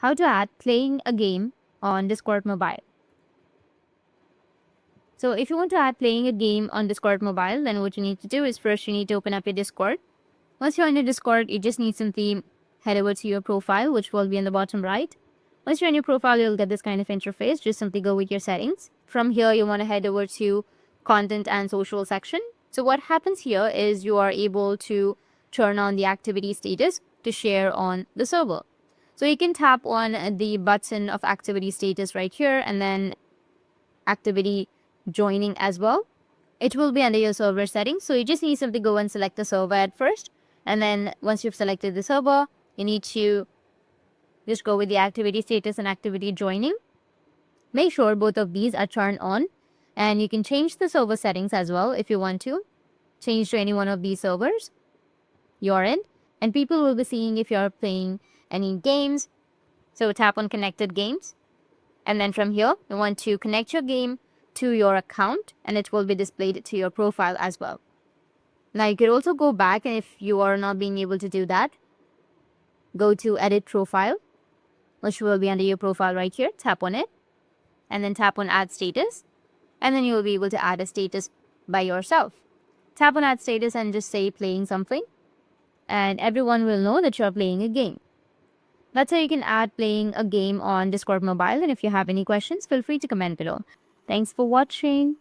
how to add playing a game on Discord Mobile. So if you want to add playing a game on Discord Mobile, then what you need to do is first you need to open up your Discord. Once you're in your Discord, you just need simply head over to your profile, which will be in the bottom right. Once you're in your profile, you'll get this kind of interface. Just simply go with your settings. From here, you want to head over to content and social section. So what happens here is you are able to turn on the activity status to share on the server. So you can tap on the button of activity status right here and then activity joining as well. It will be under your server settings. So you just need to go and select the server at first. And then once you've selected the server, you need to just go with the activity status and activity joining. Make sure both of these are turned on. And you can change the server settings as well if you want to. Change to any one of these servers you're in. And people will be seeing if you're playing any games. So tap on connected games. And then from here, you want to connect your game to your account and it will be displayed to your profile as well. Now you could also go back, and if you are not being able to do that, go to edit profile, which will be under your profile right here. Tap on it and then tap on add status. And then you will be able to add a status by yourself. Tap on add status and just say playing something. And everyone will know that you're playing a game. That's how you can add playing a game on Discord Mobile. And if you have any questions, feel free to comment below. Thanks for watching.